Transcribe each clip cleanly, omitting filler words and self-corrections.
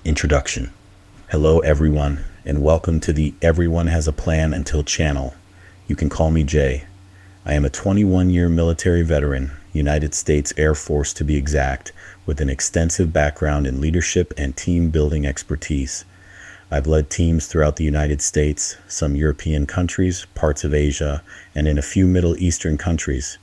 Introduction. Hello everyone, and welcome to the Everyone Has a Plan Until channel. You can call me Jay. I am a 21-year military veteran, United States Air Force to be exact, with an extensive background in leadership and team building expertise. I've led teams throughout the United States, some European countries, parts of Asia, and in a few Middle Eastern countries.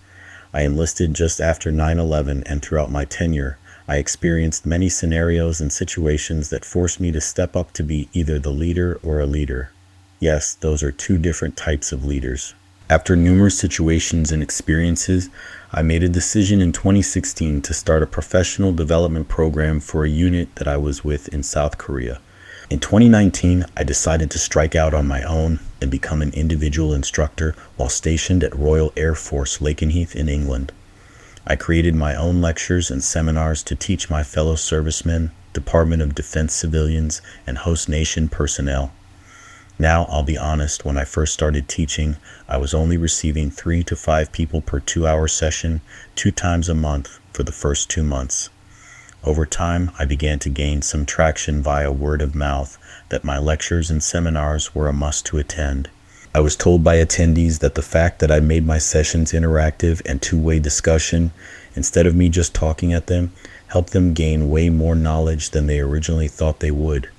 I enlisted just after 9/11, and throughout my tenure, I experienced many scenarios and situations that forced me to step up to be either the leader or a leader. Yes, those are two different types of leaders. After numerous situations and experiences, I made a decision in 2016 to start a professional development program for a unit that I was with in South Korea. In 2019, I decided to strike out on my own and become an individual instructor while stationed at Royal Air Force Lakenheath in England. I created my own lectures and seminars to teach my fellow servicemen, Department of Defense civilians, and host nation personnel. Now, I'll be honest, when I first started teaching, I was only receiving 3 to 5 people per 2-hour session, 2 times a month for the first 2 months. Over time, I began to gain some traction via word of mouth that my lectures and seminars were a must to attend. I was told by attendees that the fact that I made my sessions interactive and two-way discussion, instead of me just talking at them, helped them gain way more knowledge than they originally thought they would.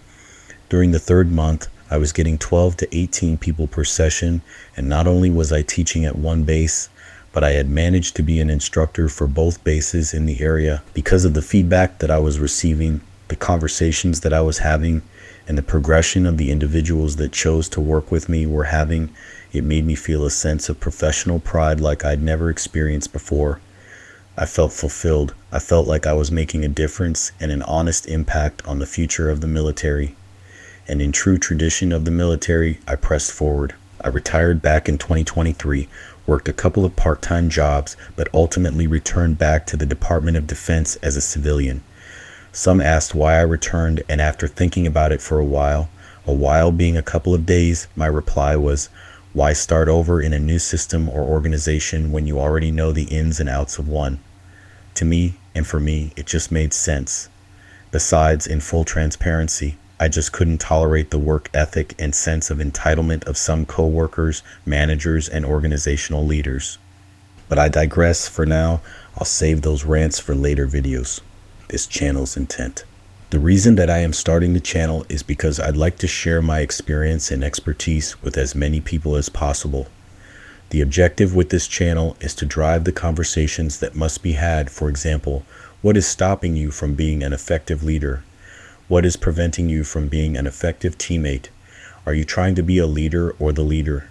During the 3rd month, I was getting 12 to 18 people per session, and not only was I teaching at one base, but I had managed to be an instructor for both bases in the area because of the feedback that I was receiving, the conversations that I was having, and the progression of the individuals that chose to work with me were having. It made me feel a sense of professional pride like I'd never experienced before. I felt fulfilled. I felt like I was making a difference and an honest impact on the future of the military. And in true tradition of the military, I pressed forward. I retired back in 2023, worked a couple of part-time jobs, but ultimately returned back to the Department of Defense as a civilian. Some asked why I returned, and after thinking about it for a while being a couple of days, my reply was, why start over in a new system or organization when you already know the ins and outs of one? To me, and for me, it just made sense. Besides, in full transparency, I just couldn't tolerate the work ethic and sense of entitlement of some co-workers, managers, and organizational leaders. But I digress for now. I'll save those rants for later videos. This channel's intent. The reason that I am starting the channel is because I'd like to share my experience and expertise with as many people as possible. The objective with this channel is to drive the conversations that must be had. For example, what is stopping you from being an effective leader? What is preventing you from being an effective teammate? Are you trying to be a leader or the leader?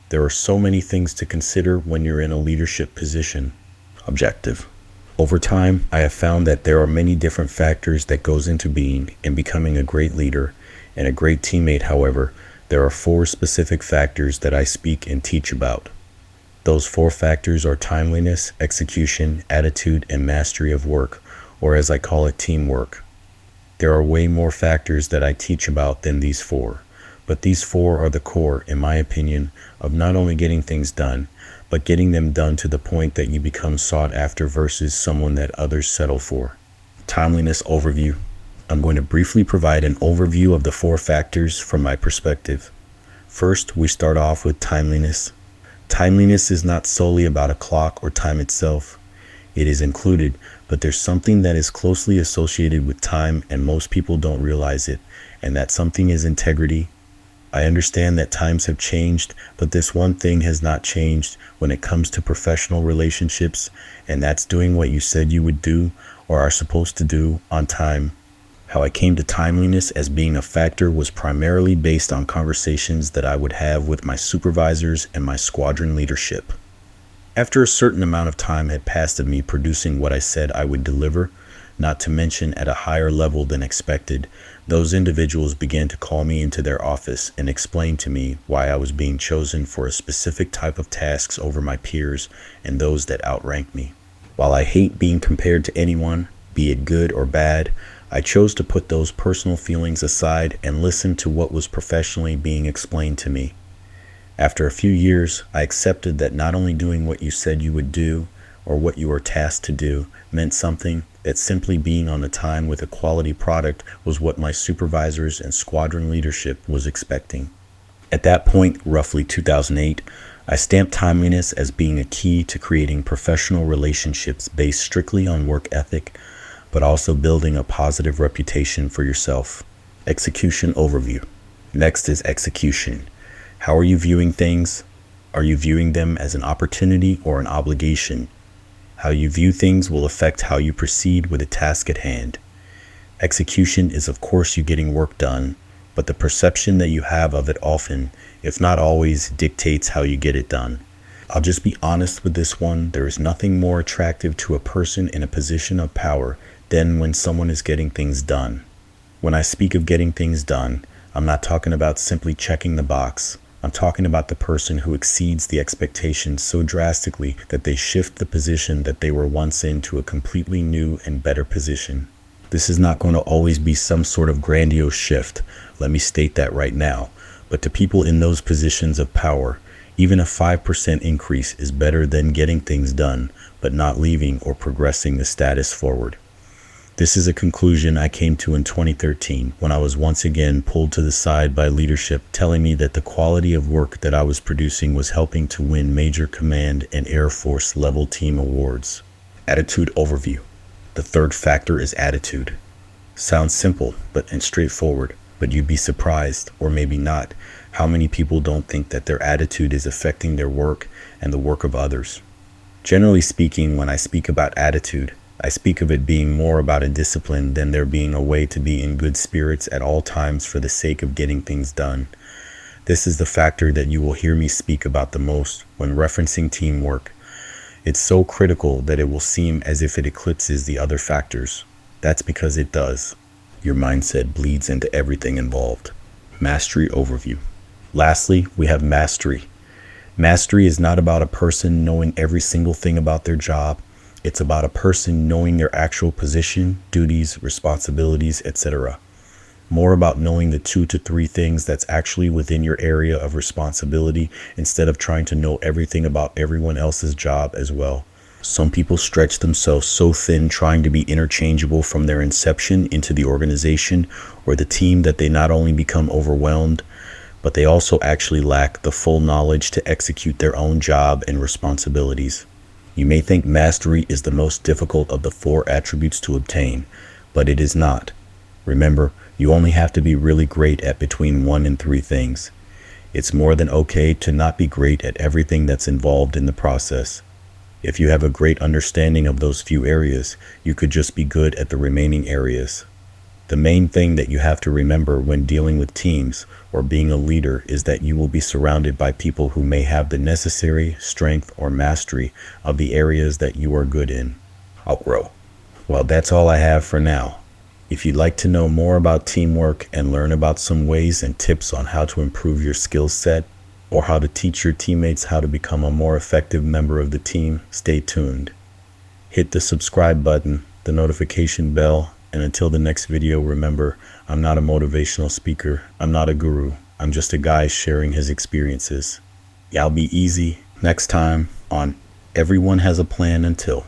There are so many things to consider when you're in a leadership position. Objective. Over time, I have found that there are many different factors that goes into being and becoming a great leader and a great teammate. However, there are 4 specific factors that I speak and teach about. Those 4 factors are timeliness, execution, attitude, and mastery of work, or as I call it, teamwork. There are way more factors that I teach about than these 4, but these 4 are the core, in my opinion, of not only getting things done, but getting them done to the point that you become sought after versus someone that others settle for. Timeliness overview. I'm going to briefly provide an overview of the 4 factors from my perspective. First, we start off with timeliness. Timeliness is not solely about a clock or time itself. It is included, but there's something that is closely associated with time and most people don't realize it, and that something is integrity. I understand that times have changed, but this one thing has not changed when it comes to professional relationships, and that's doing what you said you would do or are supposed to do on time. How I came to timeliness as being a factor was primarily based on conversations that I would have with my supervisors and my squadron leadership. After a certain amount of time had passed of me producing what I said I would deliver, not to mention at a higher level than expected, those individuals began to call me into their office and explain to me why I was being chosen for a specific type of tasks over my peers and those that outranked me. While I hate being compared to anyone, be it good or bad, I chose to put those personal feelings aside and listen to what was professionally being explained to me. After a few years, I accepted that not only doing what you said you would do or what you were tasked to do meant something, that simply being on the time with a quality product was what my supervisors and squadron leadership was expecting. At that point, roughly 2008, I stamped timeliness as being a key to creating professional relationships based strictly on work ethic, but also building a positive reputation for yourself. Execution overview. Next is execution. How are you viewing things? Are you viewing them as an opportunity or an obligation? How you view things will affect how you proceed with a task at hand. Execution is, of course, you getting work done, but the perception that you have of it often, if not always, dictates how you get it done. I'll just be honest with this one. There is nothing more attractive to a person in a position of power than when someone is getting things done. When I speak of getting things done, I'm not talking about simply checking the box. I'm talking about the person who exceeds the expectations so drastically that they shift the position that they were once in to a completely new and better position. This is not going to always be some sort of grandiose shift. Let me state that right now. But to people in those positions of power, even a 5% increase is better than getting things done, but not leaving or progressing the status forward. This is a conclusion I came to in 2013 when I was once again pulled to the side by leadership telling me that the quality of work that I was producing was helping to win major command and Air Force level team awards. Attitude overview. The third factor is attitude. Sounds simple and straightforward, but you'd be surprised, or maybe not, how many people don't think that their attitude is affecting their work and the work of others. Generally speaking, when I speak about attitude, I speak of it being more about a discipline than there being a way to be in good spirits at all times for the sake of getting things done. This is the factor that you will hear me speak about the most when referencing teamwork. It's so critical that it will seem as if it eclipses the other factors. That's because it does. Your mindset bleeds into everything involved. Mastery overview. Lastly, we have mastery. Mastery is not about a person knowing every single thing about their job. It's about a person knowing their actual position, duties, responsibilities, etc. More about knowing the 2 to 3 things that's actually within your area of responsibility instead of trying to know everything about everyone else's job as well. Some people stretch themselves so thin trying to be interchangeable from their inception into the organization or the team that they not only become overwhelmed, but they also actually lack the full knowledge to execute their own job and responsibilities. You may think mastery is the most difficult of the 4 attributes to obtain, but it is not. Remember, you only have to be really great at between 1 and 3 things. It's more than okay to not be great at everything that's involved in the process. If you have a great understanding of those few areas, you could just be good at the remaining areas. The main thing that you have to remember when dealing with teams or being a leader is that you will be surrounded by people who may have the necessary strength or mastery of the areas that you are good in. Outgrow. Well, that's all I have for now. If you'd like to know more about teamwork and learn about some ways and tips on how to improve your skill set or how to teach your teammates how to become a more effective member of the team, stay tuned. Hit the subscribe button, the notification bell, and until the next video, remember, I'm not a motivational speaker. I'm not a guru. I'm just a guy sharing his experiences. Y'all be easy. Next time on Everyone Has a Plan Until.